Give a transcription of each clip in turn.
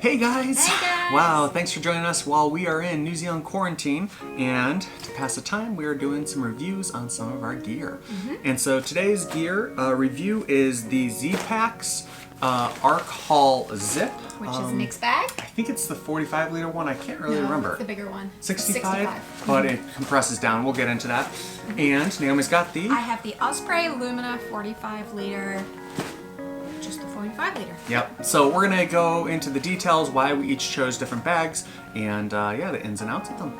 Hey guys! Hey guys! Wow, thanks for joining us while we are in New Zealand quarantine. And to pass the time, we are doing some reviews on some of our gear. And so today's gear review is the zPacks Arc Haul Zip. Which is a mixed bag. I think it's the 45 liter one. I can't really remember. It's the bigger one. 65? But it compresses down. We'll get into that. And Naomi's got the... I have the Osprey Lumina 45 liter. Just the 45 liter. Yep. So we're going to go into the details, why we each chose different bags, and yeah, the ins and outs of them.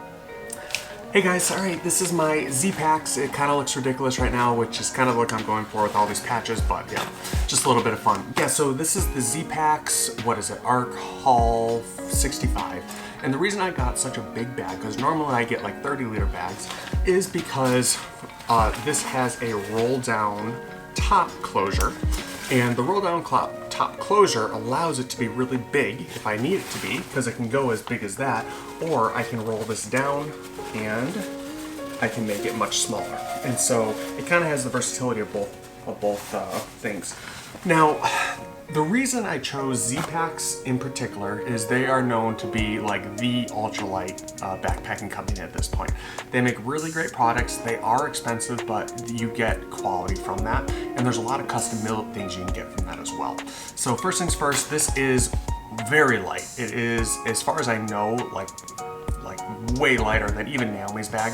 Hey guys, alright, this is my zPacks. It kind of looks ridiculous right now, which is kind of the look I'm going for with all these patches, but yeah, just a little bit of fun. Yeah, so this is the zPacks, what is it, Arc Haul 65. And the reason I got such a big bag, because normally I get like 30 liter bags, is because this has a roll down top closure. And the roll down top closure allows it to be really big if I need it to be, because it can go as big as that, or I can roll this down and I can make it much smaller. And so it kind of has the versatility of both things. Now, the reason I chose zPacks in particular is they are known to be like the ultralight backpacking company at this point. They make really great products. They are expensive, but you get quality from that. And there's a lot of custom built things you can get from that as well. So first things first, this is very light. It is, as far as I know, like way lighter than even Naomi's bag.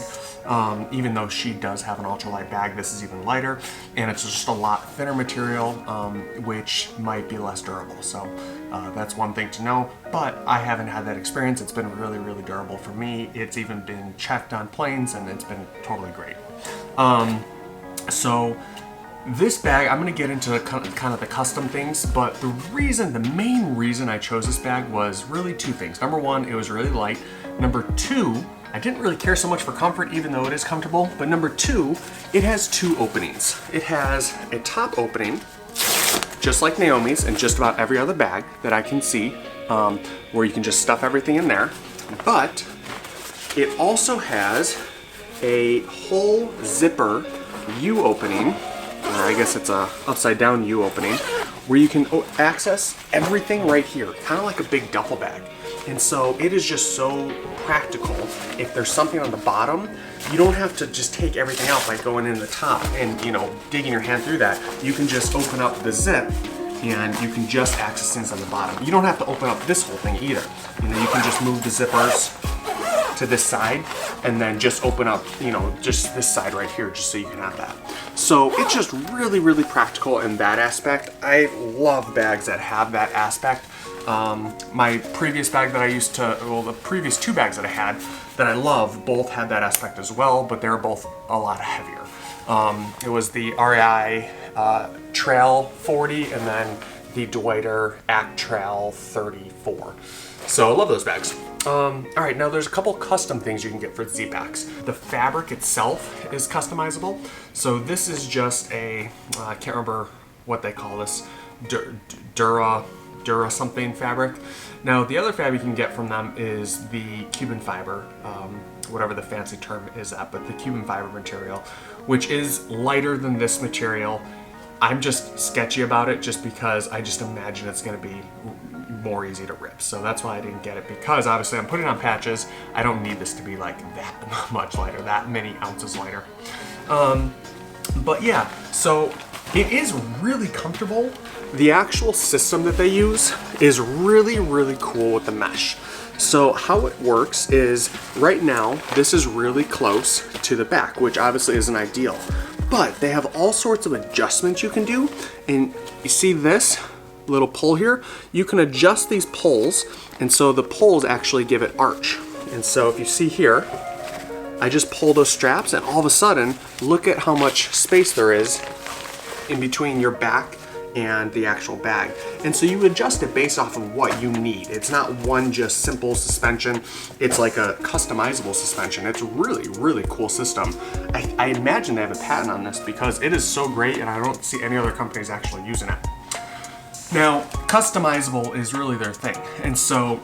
Even though she does have an ultralight bag, this is even lighter, and it's just a lot thinner material, which might be less durable. So that's one thing to know, but I haven't had that experience. It's been really, really durable for me. It's even been checked on planes, and it's been totally great. So this bag, I'm going to get into kind of the custom things, but the main reason I chose this bag was really two things. Number one, it was really light. Number two, I didn't really care so much for comfort, even though it is comfortable. But number two, it has two openings. It has a top opening, just like Naomi's and just about every other bag that I can see, where you can just stuff everything in there. But it also has a whole zipper U opening, or I guess it's a upside down U opening, where you can access everything right here, kind of like a big duffel bag. And so it is just so practical. If there's something on the bottom, you don't have to just take everything out by going in the top and, you know, digging your hand through that. You can just open up the zip and you can just access things on the bottom. You don't have to open up this whole thing either. You know, you can just move the zippers to this side and then just open up, you know, just this side right here, just so you can have that. So it's just really, really practical in that aspect. I love bags that have that aspect. My previous bag that I used to, well, the previous two bags that I had that I love, both had that aspect as well, but they're both a lot heavier. It was the REI Trail 40 and then the Dwighter Act Trail 34. So I love those bags. All right, now there's a couple custom things you can get for zPacks. The fabric itself is customizable. So this is just a, I can't remember what they call this, Dura something fabric. Now the other fabric you can get from them is the Cuban fiber, whatever the fancy term is at, but the Cuban fiber material, which is lighter than this material. I'm just sketchy about it just because I just imagine it's going to be more easy to rip. So that's why I didn't get it, because obviously I'm putting on patches. I don't need this to be like that much lighter, that many ounces lighter. But yeah, so it is really comfortable. The actual system that they use is really, really cool with the mesh. So how it works is, right now, this is really close to the back, which obviously isn't ideal. But they have all sorts of adjustments you can do. And you see this little pull here? You can adjust these pulls, and so the pulls actually give it arch. And so if you see here, I just pull those straps, and all of a sudden, look at how much space there is in between your back and the actual bag. And so you adjust it based off of what you need. It's not one just simple suspension. It's like a customizable suspension. It's really, really cool system. I imagine they have a patent on this because it is so great, and I don't see any other companies actually using it. Now, customizable is really their thing. And so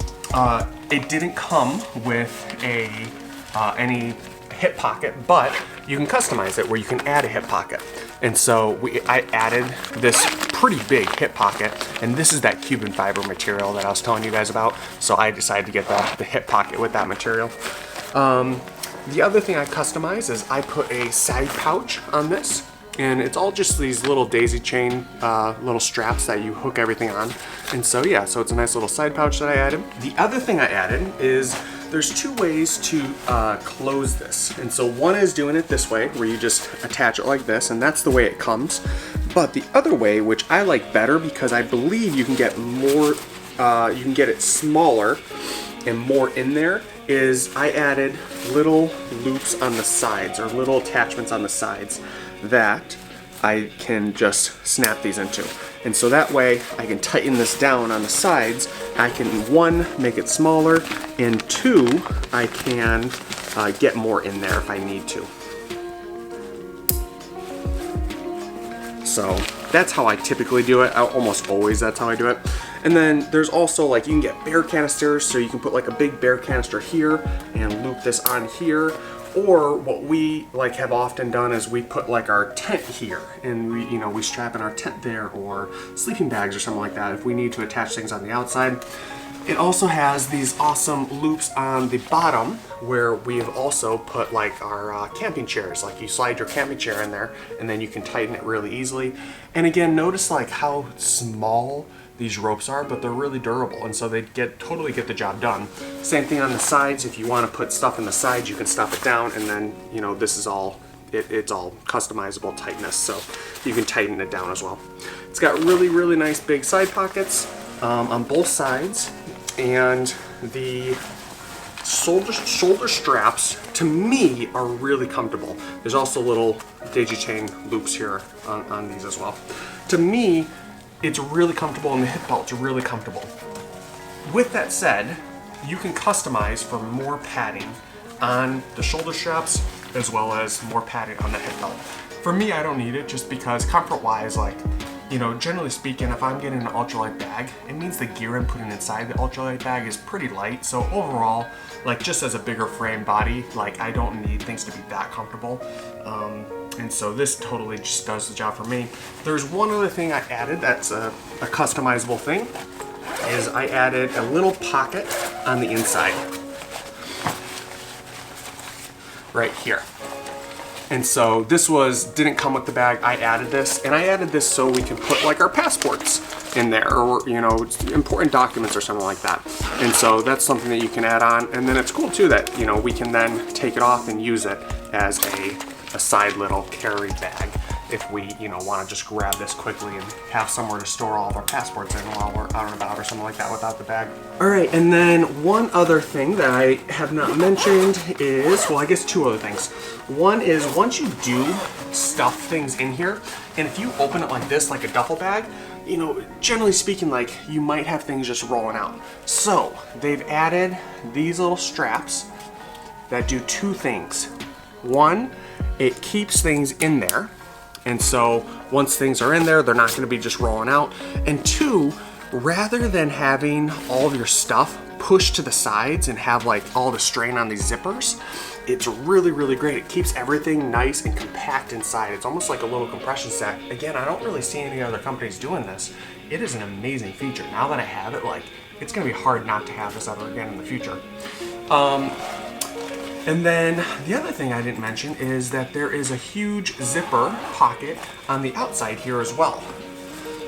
it didn't come with any hip pocket, but you can customize it where you can add a hip pocket. And so I added this pretty big hip pocket, and this is that Cuban fiber material that I was telling you guys about. So I decided to get the hip pocket with that material. The other thing I customized is I put a side pouch on this, and it's all just these little daisy chain little straps that you hook everything on. And so yeah, so it's a nice little side pouch that I added. The other thing I added is there's two ways to close this. And so one is doing it this way, where you just attach it like this, and that's the way it comes. But the other way, which I like better because I believe you can get more, you can get it smaller and more in there, is I added little loops on the sides, or little attachments on the sides that I can just snap these into. And so that way I can tighten this down on the sides. I can, one, make it smaller, and two, I can get more in there if I need to. So that's how I typically do it. Almost always that's how I do it. And then there's also, like, you can get bare canisters, so you can put like a big bare canister here and loop this on here. Or what we like have often done is we put like our tent here, and we strap in our tent there, or sleeping bags or something like that if we need to attach things on the outside. It also has these awesome loops on the bottom where we've also put like our camping chairs. Like, you slide your camping chair in there and then you can tighten it really easily. And again, notice like how small these ropes are, but they're really durable, and so they totally get the job done. Same thing on the sides. If you want to put stuff in the sides, you can stuff it down, and then this is all it's all customizable tightness, so you can tighten it down as well. It's got really nice big side pockets on both sides, and the shoulder straps to me are really comfortable. There's also little daisy chain loops here on these as well. To me, it's really comfortable, and the hip belt's really comfortable. With that said, you can customize for more padding on the shoulder straps as well as more padding on the hip belt. For me, I don't need it, just because comfort-wise, like, generally speaking, if I'm getting an ultralight bag, it means the gear I'm putting inside the ultralight bag is pretty light. So overall, like, just as a bigger frame body, like, I don't need things to be that comfortable. And so this totally just does the job for me. There's one other thing I added that's a customizable thing, is I added a little pocket on the inside. Right here. And so this didn't come with the bag. I added this, and I added this so we can put like our passports in there, or important documents or something like that. And so that's something that you can add on. And then it's cool too that we can then take it off and use it as a side little carry bag if we want to just grab this quickly and have somewhere to store all of our passports in while we're out and about or something like that without the bag. All right, and then one other thing that I have not mentioned is, well, I guess two other things. One is, once you do stuff things in here, and if you open it like this, like a duffel bag, generally speaking, like, you might have things just rolling out. So they've added these little straps that do two things. One, it keeps things in there, and so once things are in there, they're not going to be just rolling out. And two, rather than having all of your stuff pushed to the sides and have like all the strain on these zippers, it's really great. It keeps everything nice and compact inside. It's almost like a little compression sack. Again, I don't really see any other companies doing this. It is an amazing feature. Now that I have it, like, it's going to be hard not to have this ever again in the future. And then the other thing I didn't mention is that there is a huge zipper pocket on the outside here as well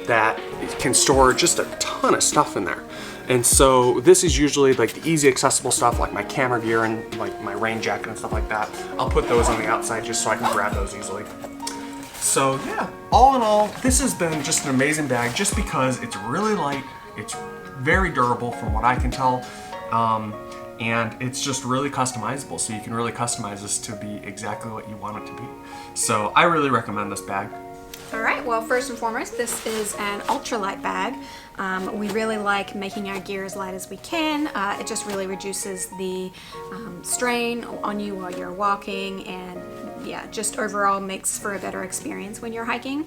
that can store just a ton of stuff in there. And so this is usually like the easy accessible stuff, like my camera gear and like my rain jacket and stuff like that. I'll put those on the outside just so I can grab those easily. So yeah, all in all, this has been just an amazing bag just because it's really light, it's very durable from what I can tell. And it's just really customizable, so you can really customize this to be exactly what you want it to be. So I really recommend this bag. All right, well, first and foremost, this is an ultralight bag. We really like making our gear as light as we can. It just really reduces the strain on you while you're walking, and yeah, just overall makes for a better experience when you're hiking.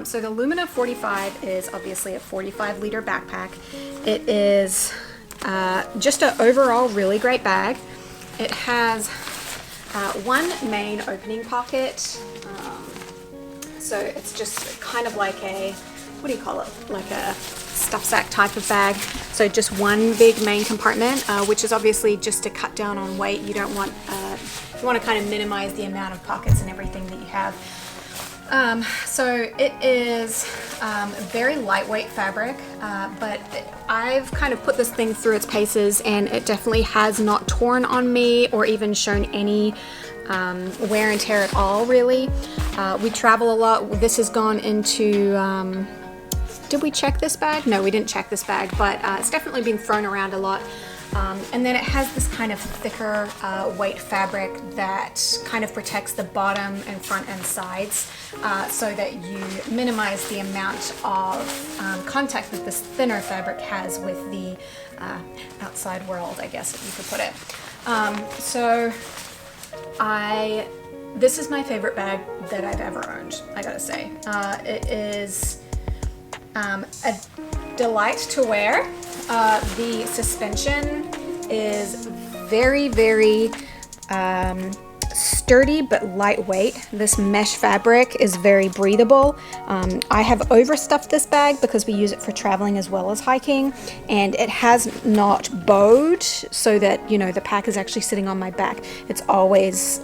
So the Lumina 45 is obviously a 45-liter backpack. It is just an overall really great bag. It has one main opening pocket So it's just kind of like a, what do you call it? Like a stuff sack type of bag. So just one big main compartment, which is obviously just to cut down on weight. You don't want, you want to kind of minimize the amount of pockets and everything that you have. So it is very lightweight fabric, but I've kind of put this thing through its paces, and it definitely has not torn on me or even shown any wear and tear at all, really. We travel a lot. This has gone into, did we check this bag? No, we didn't check this bag, but it's definitely been thrown around a lot. And then it has this kind of thicker weight fabric that kind of protects the bottom and front and sides, so that you minimize the amount of contact that this thinner fabric has with the outside world, I guess, if you could put it. This is my favorite bag that I've ever owned, I gotta say. It is a delight to wear. The suspension is very, very sturdy but lightweight. This mesh fabric is very breathable. I have overstuffed this bag because we use it for traveling as well as hiking, and it has not bowed so that, you know, the pack is actually sitting on my back. It's always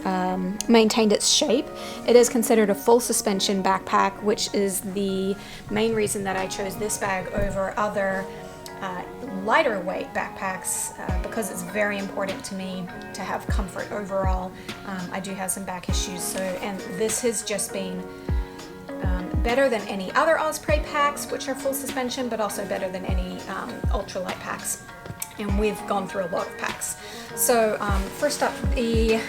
maintained its shape. It is considered a full suspension backpack, which is the main reason that I chose this bag over other lighter weight backpacks, because it's very important to me to have comfort overall. I do have some back issues, so, and this has just been better than any other Osprey packs, which are full suspension, but also better than any ultralight packs. And we've gone through a lot of packs. So first up, the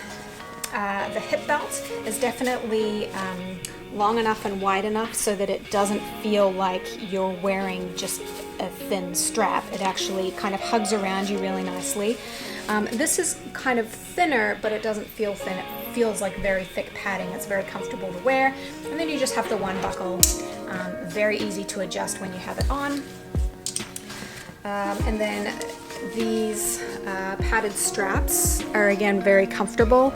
hip belt is definitely long enough and wide enough so that it doesn't feel like you're wearing just a thin strap. It actually kind of hugs around you really nicely. This is kind of thinner, but it doesn't feel thin. It feels like very thick padding. It's very comfortable to wear. And then you just have the one buckle. Very easy to adjust when you have it on. And then these padded straps are again very comfortable.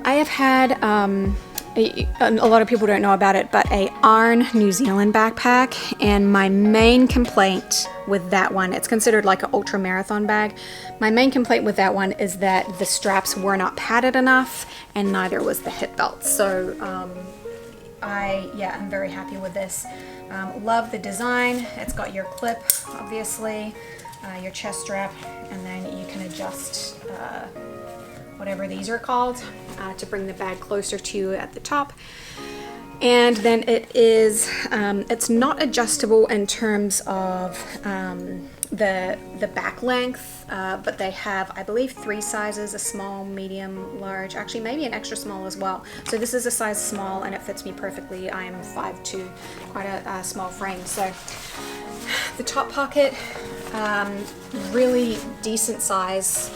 I have had, a lot of people don't know about it, but a Arn New Zealand backpack, and my main complaint with that one, it's considered like an ultra marathon bag. My main complaint with that one is that the straps were not padded enough, and neither was the hip belt. So I'm very happy with this. Love the design. It's got your clip, obviously, your chest strap, and then you can adjust whatever these are called, to bring the bag closer to you at the top. And then it is, it's not adjustable in terms of the back length, but they have, I believe, 3 sizes: a small, medium, large, actually maybe an extra small as well. So this is a size small, and it fits me perfectly. I am 5'2", quite a small frame. So the top pocket, really decent size,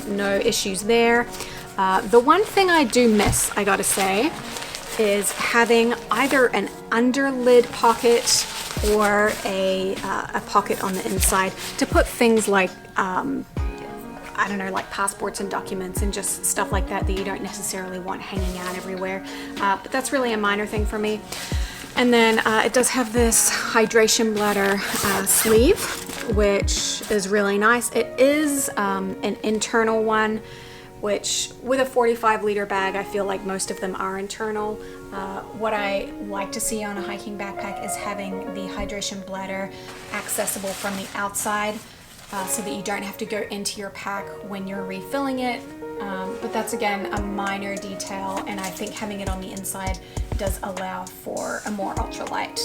no issues there. The one thing I do miss, I gotta say, is having either an underlid pocket or a pocket on the inside to put things like, I don't know, like passports and documents and just stuff like that you don't necessarily want hanging out everywhere. But that's really a minor thing for me. And then it does have this hydration bladder sleeve, which is really nice. It is an internal one, which with a 45-liter bag, I feel like most of them are internal. What I like to see on a hiking backpack is having the hydration bladder accessible from the outside, so that you don't have to go into your pack when you're refilling it. But that's, again, a minor detail, and I think having it on the inside does allow for a more ultralight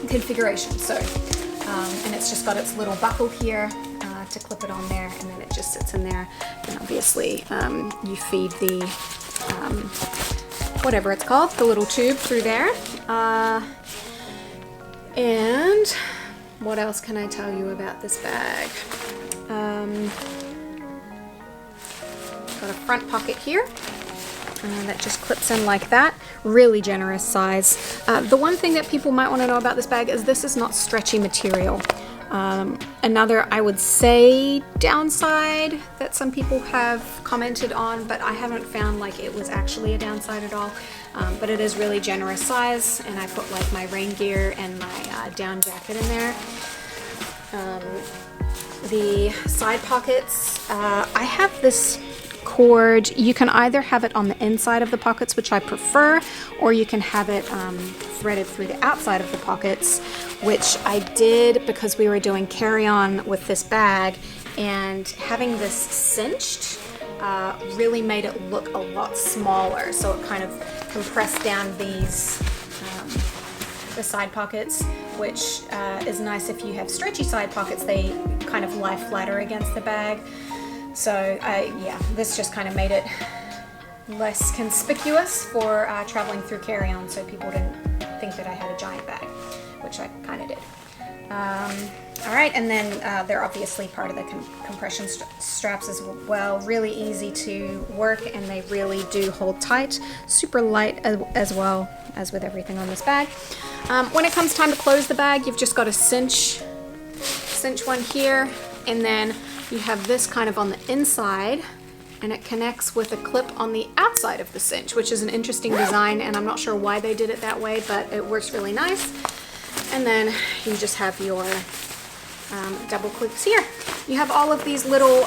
configuration. So, and it's just got its little buckle here to clip it on there, and then it just sits in there. And obviously, you feed the whatever it's called, the little tube through there. And what else can I tell you about this bag? Got a front pocket here that just clips in like that. Really generous size. The one thing that people might want to know about this bag is this is not stretchy material. Another, I would say, downside that some people have commented on, but I haven't found like it was actually a downside at all. But it is really generous size, and I put like my rain gear and my down jacket in there. The side pockets, I have this cord. You can either have it on the inside of the pockets, which I prefer, or you can have it threaded through the outside of the pockets, which I did because we were doing carry-on with this bag, and having this cinched really made it look a lot smaller. So it kind of compressed down these the side pockets, which is nice if you have stretchy side pockets. They kind of lie flatter against the bag. So yeah, this just kind of made it less conspicuous for traveling through carry-on, so people didn't think that I had a giant bag, which I kind of did. All right, and then they're obviously part of the compression straps as well. Really easy to work, and they really do hold tight. Super light as well as with everything on this bag. When it comes time to close the bag, you've just got to cinch one here, and then you have this kind of on the inside, and it connects with a clip on the outside of the cinch, which is an interesting design, and I'm not sure why they did it that way, but it works really nice. And then you just have your double clips here. You have all of these little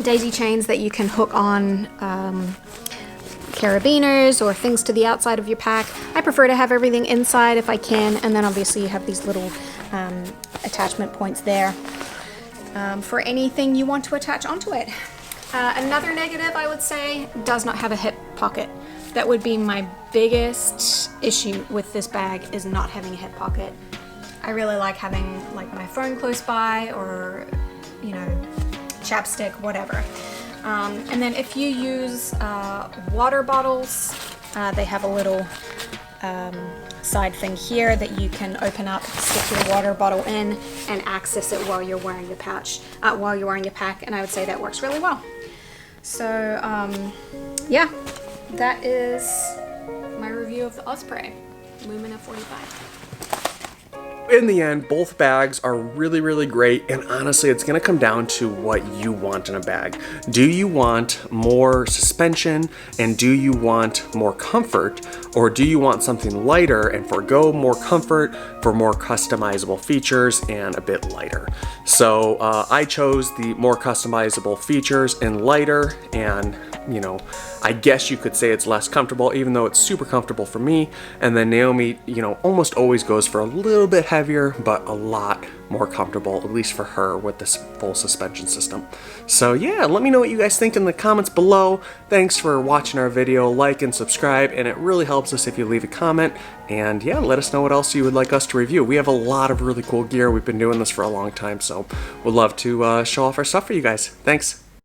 daisy chains that you can hook on carabiners or things to the outside of your pack. I prefer to have everything inside if I can, and then obviously you have these little attachment points there for anything you want to attach onto it. Another negative, I would say, does not have a hip pocket. That would be my biggest issue with this bag, is not having a hip pocket. I really like having like my phone close by, or you know, chapstick, whatever. And then if you use water bottles, they have a little side thing here that you can open up, stick your water bottle in, and access it while you're wearing your pouch, while you're wearing your pack, and I would say that works really well. So yeah, that is my review of the Osprey Lumina 45. In the end, both bags are really, really great, and honestly, it's gonna come down to what you want in a bag. Do you want more suspension, and do you want more comfort, or do you want something lighter and forego more comfort for more customizable features and a bit lighter? So I chose the more customizable features and lighter, and you know, I guess you could say it's less comfortable, even though it's super comfortable for me. And then Naomi, you know, almost always goes for a little bit heavier, but a lot more comfortable, at least for her, with this full suspension system. So yeah, let me know what you guys think in the comments below. Thanks for watching our video. Like and subscribe, and it really helps us if you leave a comment. And yeah, let us know what else you would like us to review. We have a lot of really cool gear. We've been doing this for a long time, so we'd love to show off our stuff for you guys. Thanks.